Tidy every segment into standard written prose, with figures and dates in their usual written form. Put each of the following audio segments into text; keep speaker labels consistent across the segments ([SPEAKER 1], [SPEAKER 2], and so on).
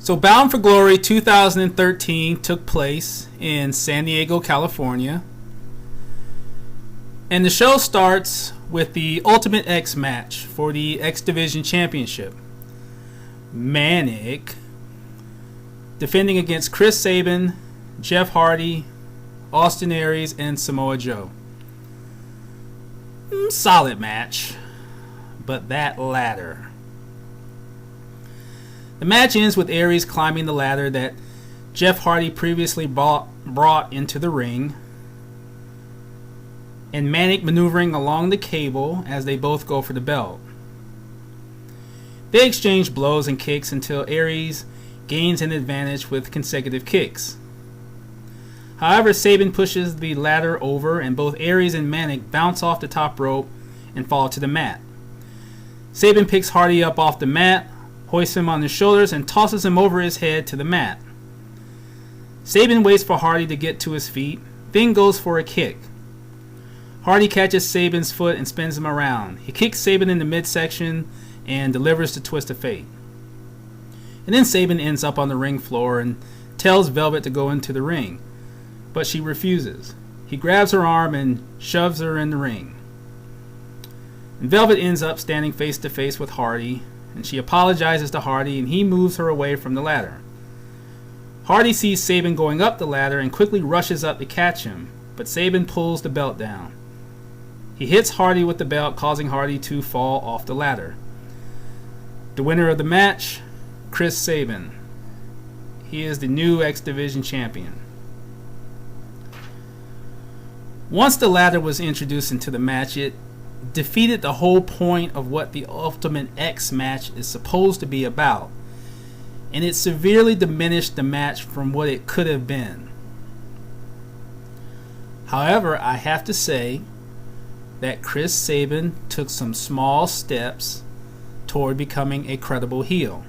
[SPEAKER 1] So Bound for Glory 2013 took place in San Diego, California. And the show starts with the Ultimate X match for the X Division Championship. Manic defending against Chris Sabin, Jeff Hardy, Austin Aries, and Samoa Joe. Solid match, but that ladder. The match ends with Aries climbing the ladder that Jeff Hardy previously brought into the ring, and Manic maneuvering along the cable as they both go for the belt. They exchange blows and kicks until Aries gains an advantage with consecutive kicks. However, Sabin pushes the ladder over and both Aries and Manic bounce off the top rope and fall to the mat. Sabin picks Hardy up off the mat, hoists him on his shoulders, and tosses him over his head to the mat. Sabin waits for Hardy to get to his feet, then goes for a kick. Hardy catches Sabin's foot and spins him around. He kicks Sabin in the midsection and delivers the twist of fate. And then Sabin ends up on the ring floor and tells Velvet to go into the ring, but she refuses. He grabs her arm and shoves her in the ring. And Velvet ends up standing face to face with Hardy, and she apologizes to Hardy, and he moves her away from the ladder. Hardy sees Sabin going up the ladder and quickly rushes up to catch him, but Sabin pulls the belt down. He hits Hardy with the belt, causing Hardy to fall off the ladder. The winner of the match, Chris Sabin. He is the new X Division champion. Once the ladder was introduced into the match, it defeated the whole point of what the Ultimate X match is supposed to be about, and it severely diminished the match from what it could have been. However, I have to say that Chris Sabin took some small steps toward becoming a credible heel.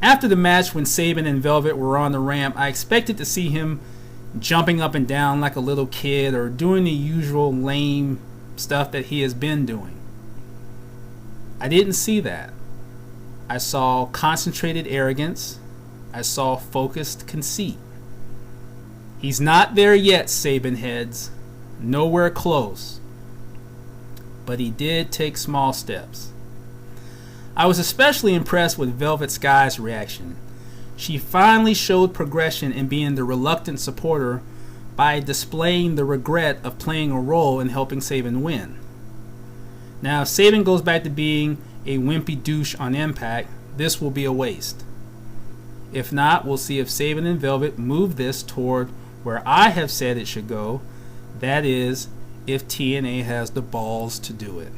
[SPEAKER 1] After the match, when Sabin and Velvet were on the ramp, I expected to see him jumping up and down like a little kid or doing the usual lame stuff that he has been doing. I didn't see that. I saw concentrated arrogance. I saw focused conceit. He's not there yet, Sabin heads. Nowhere close. But he did take small steps. I was especially impressed with Velvet Sky's reaction. She finally showed progression in being the reluctant supporter by displaying the regret of playing a role in helping Sabin win. Now, if Sabin goes back to being a wimpy douche on Impact, this will be a waste. If not, we'll see if Sabin and Velvet move this toward where I have said it should go, that is, if TNA has the balls to do it.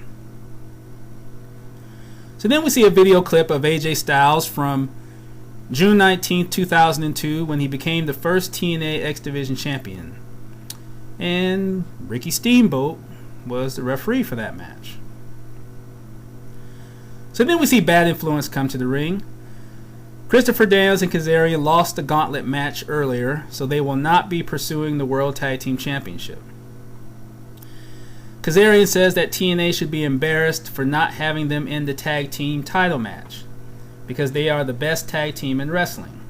[SPEAKER 1] So then we see a video clip of AJ Styles from June 19, 2002, when he became the first TNA X Division champion. And Ricky Steamboat was the referee for that match. So then we see Bad Influence come to the ring. Christopher Daniels and Kazarian lost the gauntlet match earlier, so they will not be pursuing the World Tag Team Championship. Kazarian says that TNA should be embarrassed for not having them in the tag team title match, because they are the best tag team in wrestling.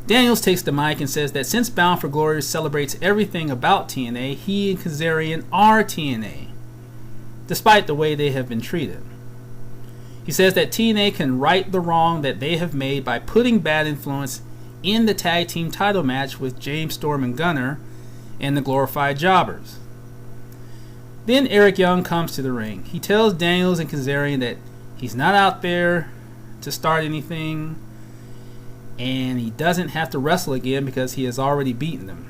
[SPEAKER 1] Daniels takes the mic and says that since Bound for Glory celebrates everything about TNA, he and Kazarian are TNA, despite the way they have been treated. He says that TNA can right the wrong that they have made by putting Bad Influence in the tag team title match with James Storm and Gunner and the Glorified Jobbers. Then Eric Young comes to the ring. He tells Daniels and Kazarian that he's not out there to start anything, and he doesn't have to wrestle again because he has already beaten them.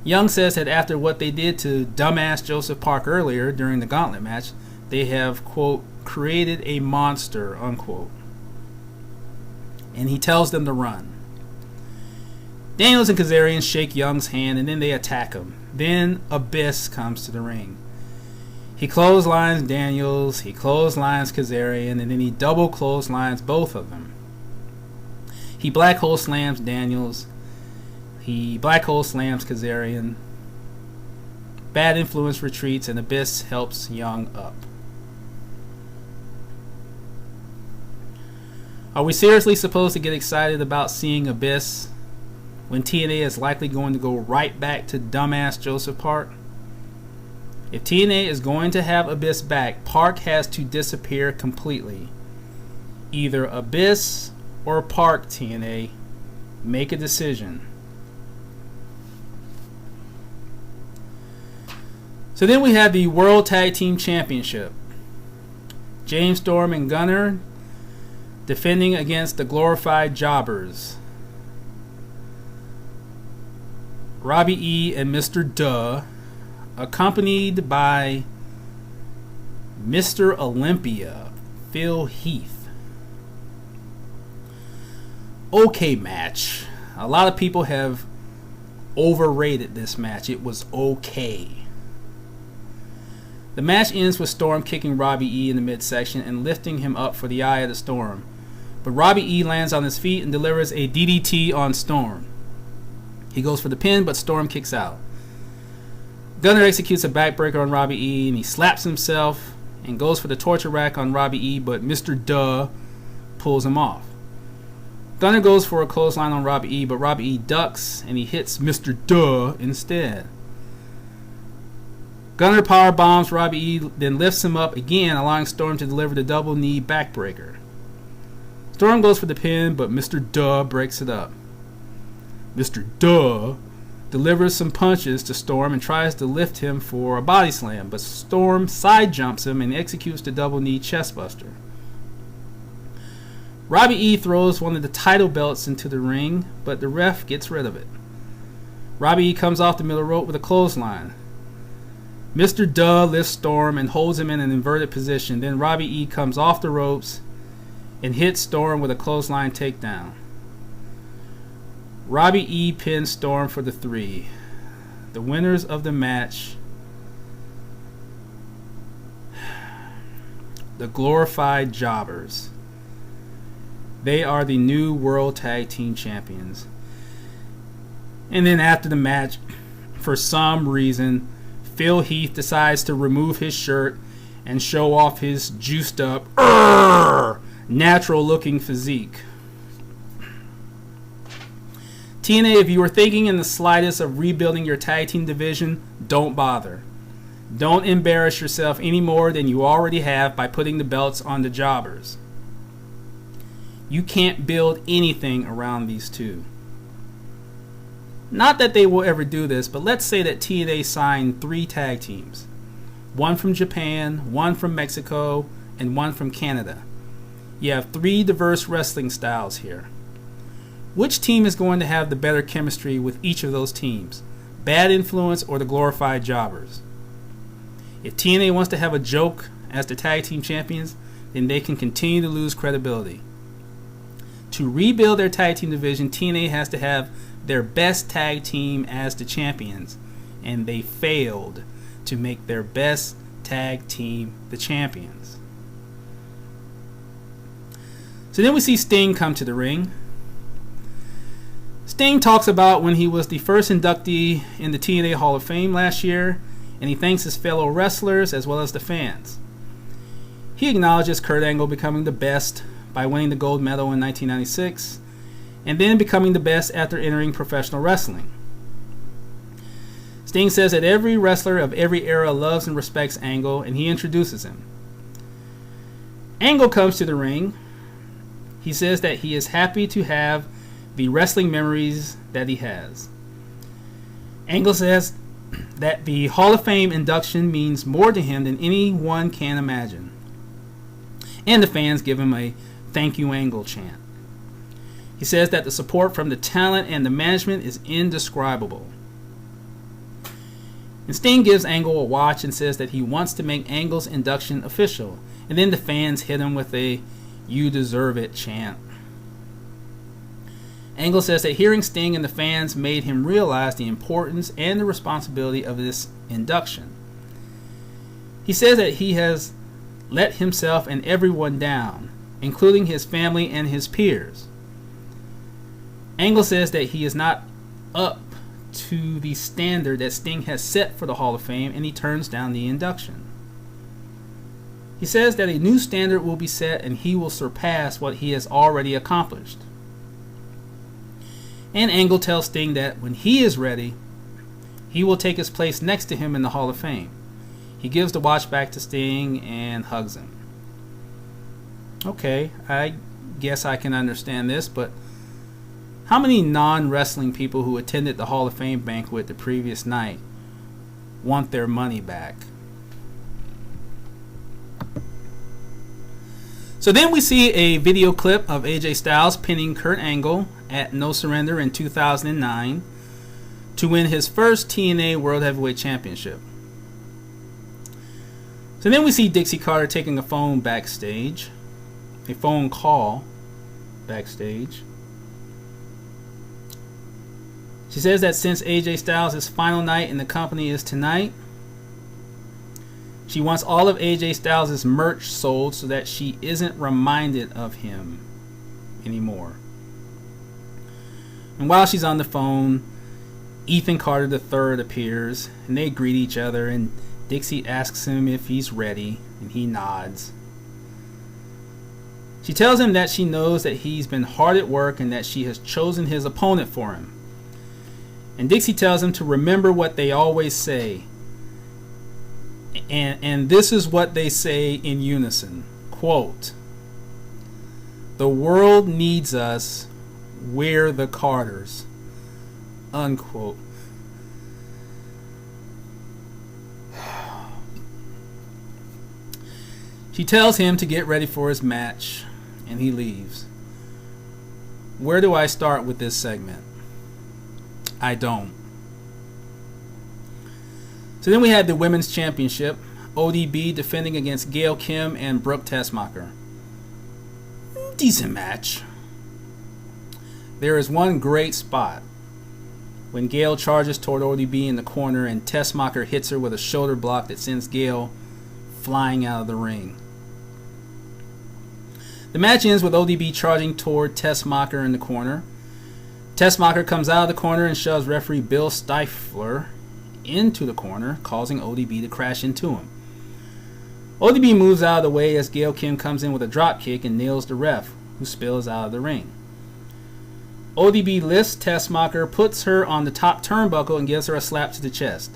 [SPEAKER 1] Young says that after what they did to dumbass Joseph Park earlier during the gauntlet match, they have, quote, created a monster, unquote. And he tells them to run. Daniels and Kazarian shake Young's hand and then they attack him. Then Abyss comes to the ring. He clotheslines Daniels, he clotheslines Kazarian, and then he double clotheslines both of them. He black hole slams Daniels. He black hole slams Kazarian. Bad Influence retreats, and Abyss helps Young up. Are we seriously supposed to get excited about seeing Abyss when TNA is likely going to go right back to dumbass Joseph Park? If TNA is going to have Abyss back, Park has to disappear completely. Either Abyss or Park, TNA. Make a decision. So then we have the World Tag Team Championship. James Storm and Gunner defending against the Glorified Jobbers. Robbie E. and Mr. Duh, accompanied by Mr. Olympia, Phil Heath. Okay match. A lot of people have overrated this match. It was okay. The match ends with Storm kicking Robbie E in the midsection and lifting him up for the Eye of the Storm. But Robbie E lands on his feet and delivers a DDT on Storm. He goes for the pin, but Storm kicks out. Gunner executes a backbreaker on Robbie E, and he slaps himself and goes for the torture rack on Robbie E, but Mr. Duh pulls him off. Gunner goes for a clothesline on Robbie E, but Robbie E ducks, and he hits Mr. Duh instead. Gunner power bombs Robbie E, then lifts him up again, allowing Storm to deliver the double knee backbreaker. Storm goes for the pin, but Mr. Duh breaks it up. Mr. Duh delivers some punches to Storm and tries to lift him for a body slam, but Storm side jumps him and executes the double knee chestbuster. Robbie E throws one of the title belts into the ring, but the ref gets rid of it. Robbie E comes off the middle rope with a clothesline. Mr. Duh lifts Storm and holds him in an inverted position. Then Robbie E comes off the ropes and hits Storm with a clothesline takedown. Robbie E pins Storm for the 3. The winners of the match, the Glorified Jobbers. They are the new World Tag Team Champions. And then after the match, for some reason, Phil Heath decides to remove his shirt and show off his juiced up, natural looking physique. TNA, if you were thinking in the slightest of rebuilding your tag team division, don't bother. Don't embarrass yourself any more than you already have by putting the belts on the jobbers. You can't build anything around these two. Not that they will ever do this, but let's say that TNA signed 3 tag teams. One from Japan, one from Mexico, and one from Canada. You have 3 diverse wrestling styles here. Which team is going to have the better chemistry with each of those teams? Bad Influence or the Glorified Jobbers? If TNA wants to have a joke as the tag team champions, then they can continue to lose credibility. To rebuild their tag team division, TNA has to have their best tag team as the champions, and they failed to make their best tag team the champions. So then we see Sting come to the ring. Sting talks about when he was the first inductee in the TNA Hall of Fame last year, and he thanks his fellow wrestlers as well as the fans. He acknowledges Kurt Angle becoming the best by winning the gold medal in 1996, and then becoming the best after entering professional wrestling. Sting says that every wrestler of every era loves and respects Angle, and he introduces him. Angle comes to the ring. He says that he is happy to have the wrestling memories that he has. Angle says that the Hall of Fame induction means more to him than anyone can imagine. And the fans give him a "Thank you, Angle" chant. He says that the support from the talent and the management is indescribable. And Sting gives Angle a watch and says that he wants to make Angle's induction official. And then the fans hit him with a "You deserve it" chant. Angle says that hearing Sting and the fans made him realize the importance and the responsibility of this induction. He says that he has let himself and everyone down, including his family and his peers. Angle says that he is not up to the standard that Sting has set for the Hall of Fame, and he turns down the induction. He says that a new standard will be set and he will surpass what he has already accomplished. And Angle tells Sting that when he is ready, he will take his place next to him in the Hall of Fame. He gives the watch back to Sting and hugs him. Okay, I guess I can understand this, but how many non-wrestling people who attended the Hall of Fame banquet the previous night want their money back? So then we see a video clip of AJ Styles pinning Kurt Angle at No Surrender in 2009 to win his first TNA World Heavyweight Championship. So then we see Dixie Carter taking a phone backstage. A phone call backstage. She says that since AJ Styles' final night in the company is tonight, she wants all of AJ Styles' merch sold so that she isn't reminded of him anymore. And while she's on the phone, Ethan Carter III appears, and they greet each other, and Dixie asks him if he's ready, and he nods. She tells him that she knows that he's been hard at work and that she has chosen his opponent for him. And Dixie tells him to remember what they always say. And this is what they say in unison. Quote, "The world needs us. We're the Carters." Unquote. She tells him to get ready for his match, and he leaves. Where do I start with this segment? I don't. So then we had the Women's Championship. ODB defending against Gail Kim and Brooke Tessmacher. Decent match. There is one great spot when Gail charges toward ODB in the corner and Tessmacher hits her with a shoulder block that sends Gail flying out of the ring. The match ends with ODB charging toward Tessmacher in the corner. Tessmacher comes out of the corner and shoves referee Bill Stifler into the corner, causing ODB to crash into him. ODB moves out of the way as Gail Kim comes in with a drop kick and nails the ref, who spills out of the ring. ODB lifts Tessmacher, puts her on the top turnbuckle, and gives her a slap to the chest.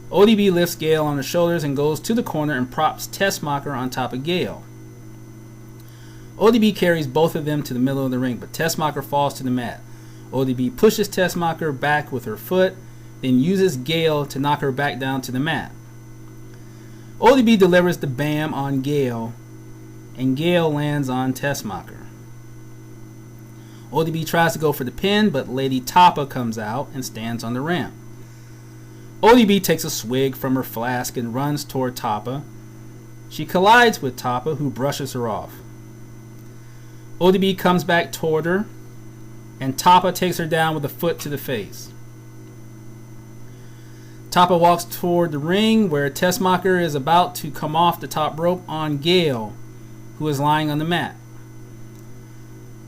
[SPEAKER 1] ODB lifts Gail on her shoulders and goes to the corner and props Tessmacher on top of Gail. ODB carries both of them to the middle of the ring, but Tessmacher falls to the mat. ODB pushes Tessmacher back with her foot, then uses Gail to knock her back down to the mat. ODB delivers the BAM on Gail, and Gail lands on Tessmacher. ODB tries to go for the pin, but Lady Tapa comes out and stands on the ramp. ODB takes a swig from her flask and runs toward Tapa. She collides with Tapa, who brushes her off. ODB comes back toward her, and Tapa takes her down with a foot to the face. Tapa walks toward the ring where Tessmacher is about to come off the top rope on Gail, who is lying on the mat.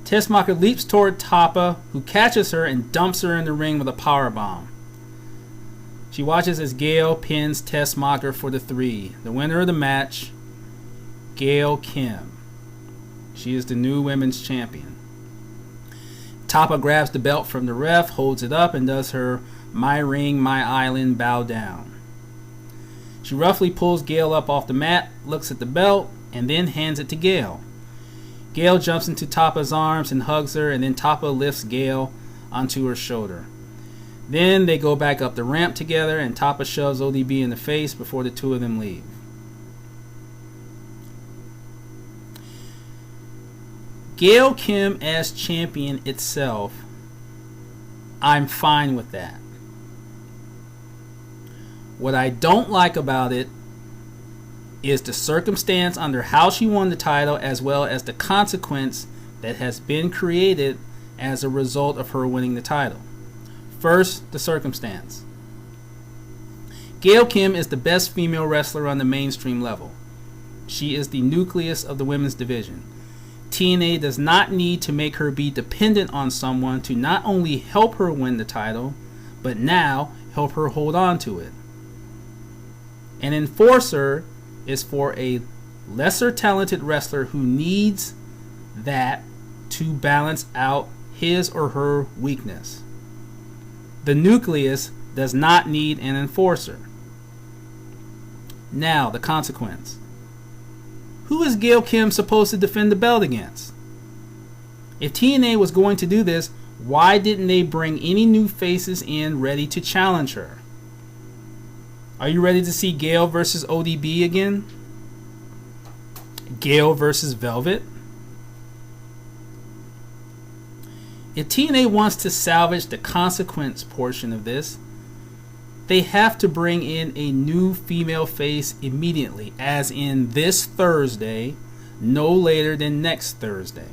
[SPEAKER 1] Tessmacher leaps toward Tapa, who catches her and dumps her in the ring with a powerbomb. She watches as Gail pins Tessmacher for the 3. The winner of the match, Gail Kim. She is the new women's champion. Tapa grabs the belt from the ref, holds it up, and does her "My ring, my island, bow down." She roughly pulls Gail up off the mat, looks at the belt, and then hands it to Gail. Gail jumps into Tapa's arms and hugs her, and then Tapa lifts Gail onto her shoulder. Then they go back up the ramp together, and Tapa shoves ODB in the face before the two of them leave. Gail Kim as champion itself, I'm fine with that. What I don't like about it is the circumstance under how she won the title, as well as the consequence that has been created as a result of her winning the title. First, the circumstance. Gail Kim is the best female wrestler on the mainstream level. She is the nucleus of the women's division. TNA does not need to make her be dependent on someone to not only help her win the title, but now help her hold on to it. An enforcer is for a lesser talented wrestler who needs that to balance out his or her weakness. The nucleus does not need an enforcer. Now, the consequence. Who is Gail Kim supposed to defend the belt against? If TNA was going to do this, why didn't they bring any new faces in ready to challenge her? Are you ready to see Gail versus ODB again? Gail versus Velvet? If TNA wants to salvage the consequence portion of this, they have to bring in a new female face immediately, as in this Thursday, no later than next Thursday.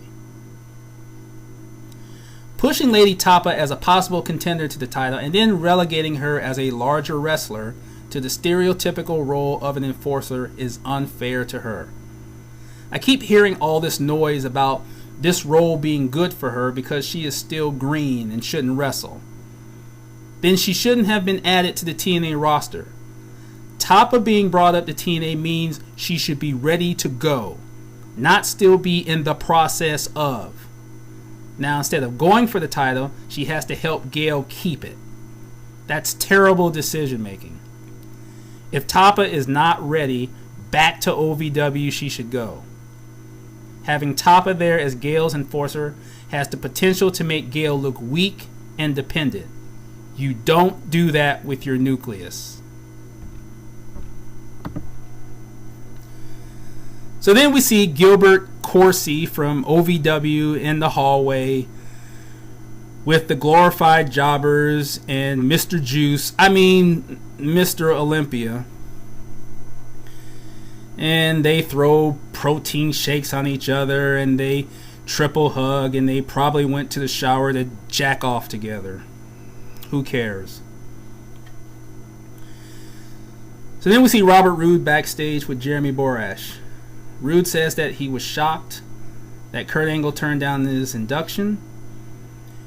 [SPEAKER 1] Pushing Lady Tapa as a possible contender to the title and then relegating her as a larger wrestler to the stereotypical role of an enforcer is unfair to her. I keep hearing all this noise about this role being good for her because she is still green and shouldn't wrestle. Then she shouldn't have been added to the TNA roster. Tapa being brought up to TNA means she should be ready to go, not still be in the process of. Now, instead of going for the title, she has to help Gail keep it. That's terrible decision making. If Tapa is not ready, back to OVW she should go. Having Tapa there as Gail's enforcer has the potential to make Gail look weak and dependent. You don't do that with your nucleus. So then we see Gilbert Corsi from OVW in the hallway with the glorified jobbers and Mr. Juice, Mr. Olympia. And they throw protein shakes on each other and they triple hug and they probably went to the shower to jack off together. Who cares? So then we see Robert Roode backstage with Jeremy Borash. Roode says that he was shocked that Kurt Angle turned down his induction.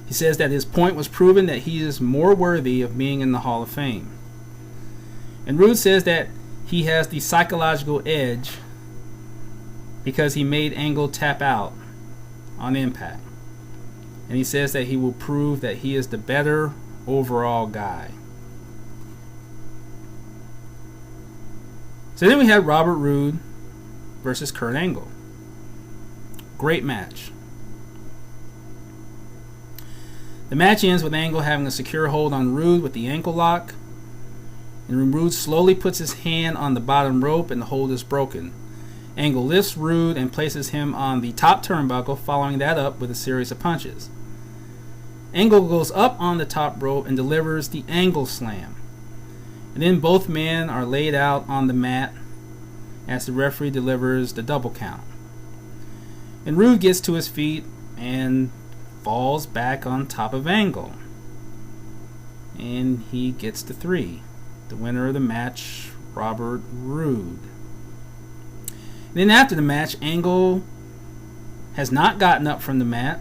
[SPEAKER 1] He says that his point was proven that he is more worthy of being in the Hall of Fame. And Roode says that he has the psychological edge because he made Angle tap out on Impact. And he says that he will prove that he is the better overall guy. So then we had Robert Roode versus Kurt Angle. Great match. The match ends with Angle having a secure hold on Roode with the ankle lock. And Roode slowly puts his hand on the bottom rope and the hold is broken. Angle lifts Roode and places him on the top turnbuckle, following that up with a series of punches. Angle goes up on the top rope and delivers the Angle Slam. And then both men are laid out on the mat as the referee delivers the double count. And Roode gets to his feet and falls back on top of Angle. And he gets the 3. The winner of the match, Robert Roode. Then after the match, Angle has not gotten up from the mat,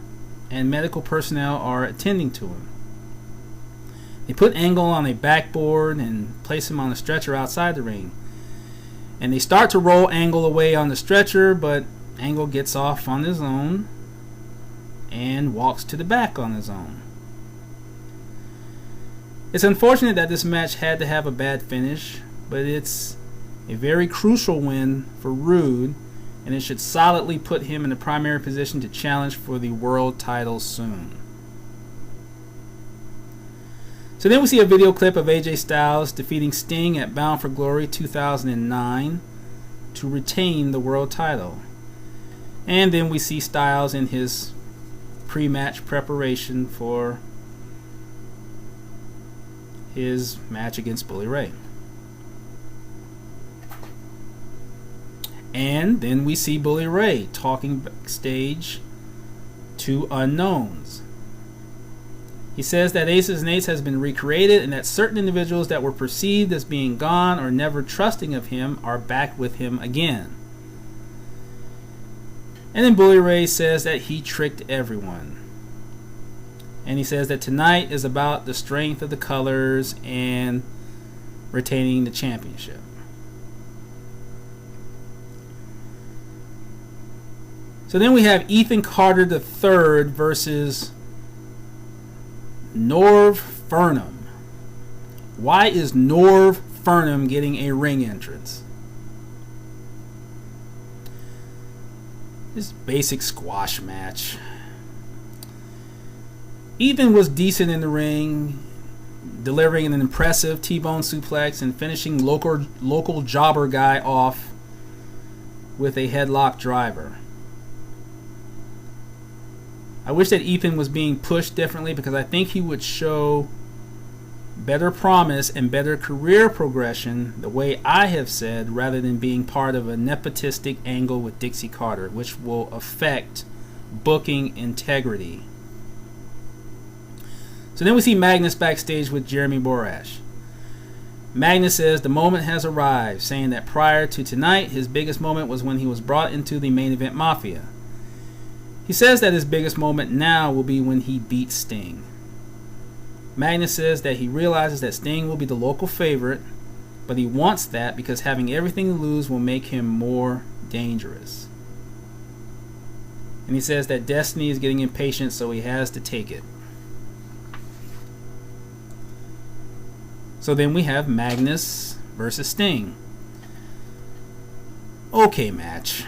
[SPEAKER 1] and medical personnel are attending to him. They put Angle on a backboard and place him on a stretcher outside the ring. And they start to roll Angle away on the stretcher, but Angle gets off on his own and walks to the back on his own. It's unfortunate that this match had to have a bad finish, but it's a very crucial win for Roode, and it should solidly put him in the primary position to challenge for the world title soon. So then we see a video clip of AJ Styles defeating Sting at Bound for Glory 2009 to retain the world title. And then we see Styles in his pre-match preparation for his match against Bully Ray. And then we see Bully Ray talking backstage to unknowns. He says that Aces and Eights has been recreated and that certain individuals that were perceived as being gone or never trusting of him are back with him again. And then Bully Ray says that he tricked everyone. And he says that tonight is about the strength of the colors and retaining the championship. So then we have Ethan Carter III versus Norv Furnham. Why is Norv Furnham getting a ring entrance? This basic squash match. Ethan was decent in the ring, delivering an impressive T-bone suplex and finishing local jobber guy off with a headlock driver. I wish that Ethan was being pushed differently because I think he would show better promise and better career progression the way I have said, rather than being part of a nepotistic angle with Dixie Carter, which will affect booking integrity. So then we see Magnus backstage with Jeremy Borash. Magnus says the moment has arrived, saying that prior to tonight, his biggest moment was when he was brought into the main event Mafia. He says that his biggest moment now will be when he beats Sting. Magnus says that he realizes that Sting will be the local favorite, but he wants that because having everything to lose will make him more dangerous. And he says that Destiny is getting impatient, so he has to take it. So then we have Magnus versus Sting. Okay match.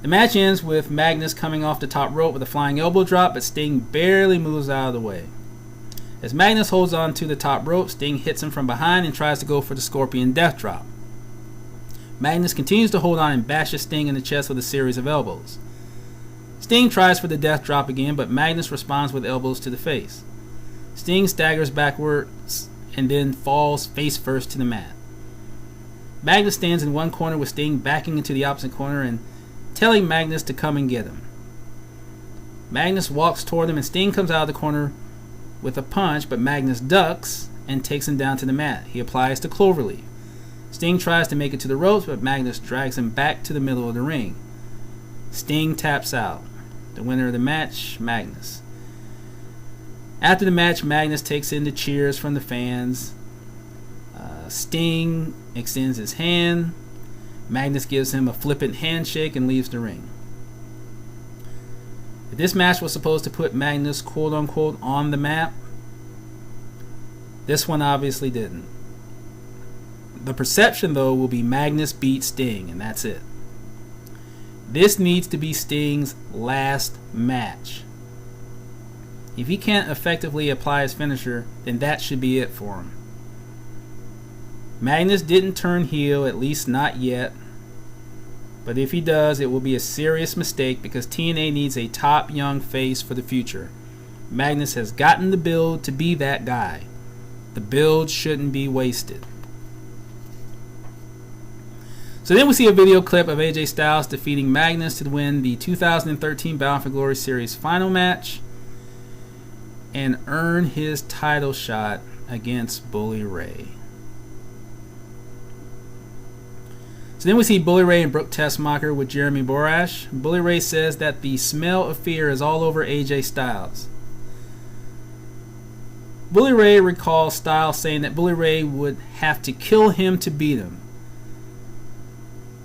[SPEAKER 1] The match ends with Magnus coming off the top rope with a flying elbow drop, but Sting barely moves out of the way. As Magnus holds on to the top rope, Sting hits him from behind and tries to go for the Scorpion Death Drop. Magnus continues to hold on and bashes Sting in the chest with a series of elbows. Sting tries for the Death Drop again, but Magnus responds with elbows to the face. Sting staggers backwards and then falls face first to the mat. Magnus stands in one corner with Sting backing into the opposite corner and telling Magnus to come and get him. Magnus walks toward him and Sting comes out of the corner with a punch, but Magnus ducks and takes him down to the mat. He applies to Cloverleaf. Sting tries to make it to the ropes, but Magnus drags him back to the middle of the ring. Sting taps out. The winner of the match, Magnus. After the match, Magnus takes in the cheers from the fans. Sting extends his hand. Magnus gives him a flippant handshake and leaves the ring. If this match was supposed to put Magnus quote-unquote on the map, this one obviously didn't. The perception, though, will be Magnus beats Sting, and that's it. This needs to be Sting's last match. If he can't effectively apply his finisher, then that should be it for him. Magnus didn't turn heel, at least not yet. But if he does, it will be a serious mistake because TNA needs a top young face for the future. Magnus has gotten the build to be that guy. The build shouldn't be wasted. So then we see a video clip of AJ Styles defeating Magnus to win the 2013 Bound for Glory Series final match and earn his title shot against Bully Ray. So then we see Bully Ray and Brooke Tessmacher with Jeremy Borash. Bully Ray says that the smell of fear is all over AJ Styles. Bully Ray recalls Styles saying that Bully Ray would have to kill him to beat him.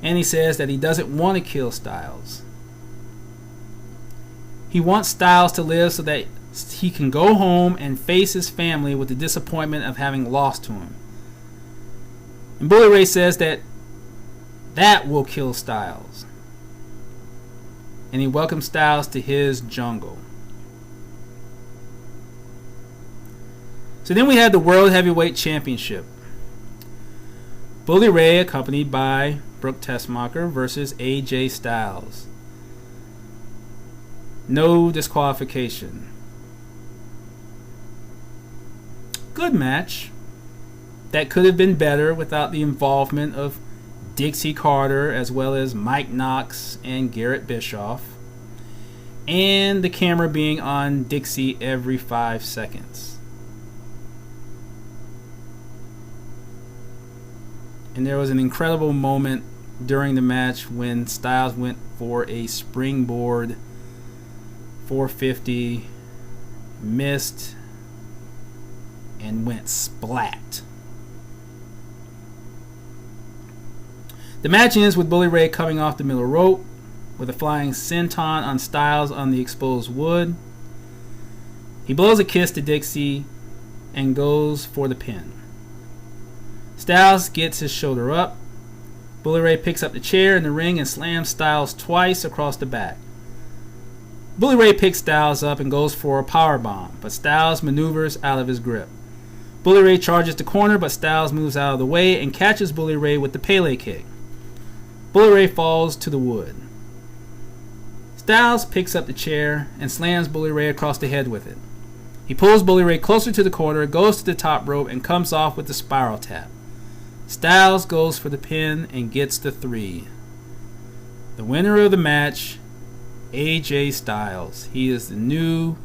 [SPEAKER 1] And he says that he doesn't want to kill Styles. He wants Styles to live so that he can go home and face his family with the disappointment of having lost to him. And Bully Ray says that will kill Styles. And he welcomes Styles to his jungle. So then we had the World Heavyweight Championship. Bully Ray accompanied by Brooke Tessmacher versus AJ Styles. No disqualification. Good match. That could have been better without the involvement of Dixie Carter as well as Mike Knox and Garrett Bischoff, and the camera being on Dixie every 5 seconds. And there was an incredible moment during the match when Styles went for a springboard 450, missed, and went splat. The match ends with Bully Ray coming off the middle rope. with a flying senton on Styles on the exposed wood. He blows a kiss to Dixie and goes for the pin. Styles gets his shoulder up. Bully Ray picks up the chair in the ring and slams Styles twice across the back. Bully Ray picks Styles up and goes for a powerbomb, but Styles maneuvers out of his grip. Bully Ray charges the corner, but Styles moves out of the way and catches Bully Ray with the Pele kick. Bully Ray falls to the wood. Styles picks up the chair and slams Bully Ray across the head with it. He pulls Bully Ray closer to the corner, goes to the top rope, and comes off with the spiral tap. Styles goes for the pin and gets the 3. The winner of the match, AJ Styles. He is the new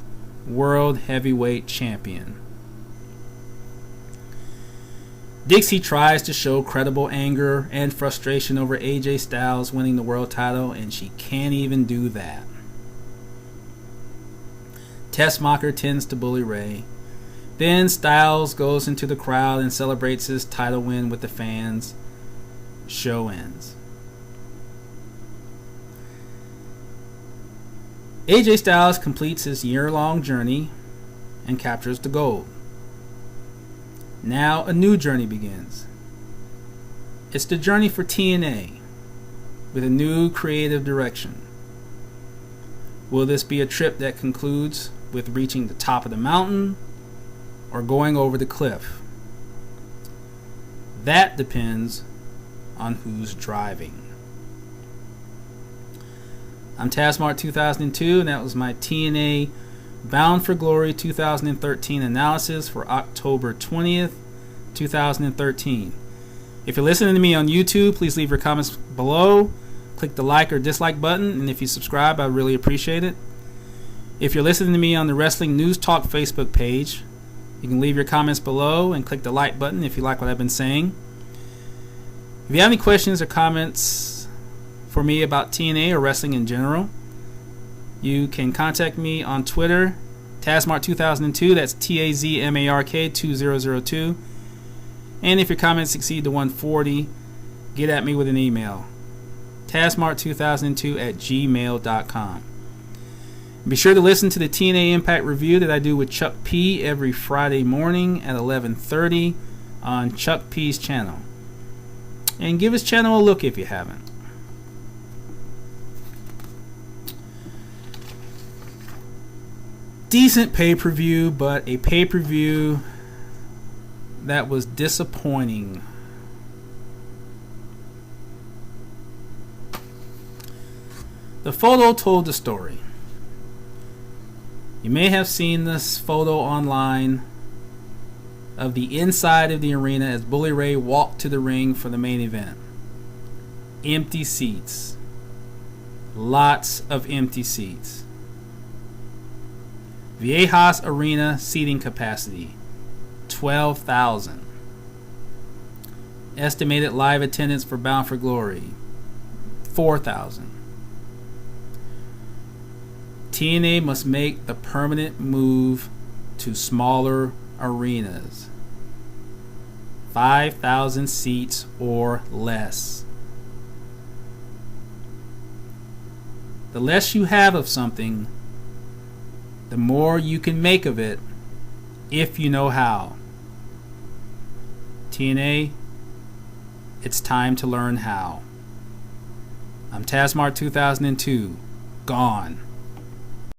[SPEAKER 1] World Heavyweight Champion. Dixie tries to show credible anger and frustration over AJ Styles winning the world title, and she can't even do that. Tessmacher tends to Bully Ray. Then Styles goes into the crowd and celebrates his title win with the fans. Show ends. AJ Styles completes his year-long journey and captures the gold. Now a new journey begins. It's the journey for TNA with a new creative direction. Will this be a trip that concludes with reaching the top of the mountain or going over the cliff? That depends on who's driving. I'm Tazmart 2002, and that was my TNA Bound For Glory 2013 analysis for October 20th, 2013. If you're listening to me on YouTube, please leave your comments below. Click the like or dislike button, and if you subscribe, I really appreciate it. If you're listening to me on the Wrestling News Talk Facebook page, you can leave your comments below and click the like button if you like what I've been saying. If you have any questions or comments for me about TNA or wrestling in general, you can contact me on Twitter, Tazmart2002, that's TAZMARK 2002. And if your comments exceed the 140, get at me with an email, Tazmart2002 at gmail.com. Be sure to listen to the TNA Impact review that I do with Chuck P every Friday morning at 11:30 on Chuck P's channel. And give his channel a look if you haven't. Decent pay-per-view, but a pay-per-view that was disappointing. The photo told the story. You may have seen this photo online of the inside of the arena as Bully Ray walked to the ring for the main event. Empty seats. Lots of empty seats. Viejas Arena seating capacity, 12,000. Estimated live attendance for Bound for Glory, 4,000. TNA must make the permanent move to smaller arenas, 5,000 seats or less. The less you have of something, the more you can make of it if you know how. TNA, it's time to learn how. I'm Tazmart 2002, gone.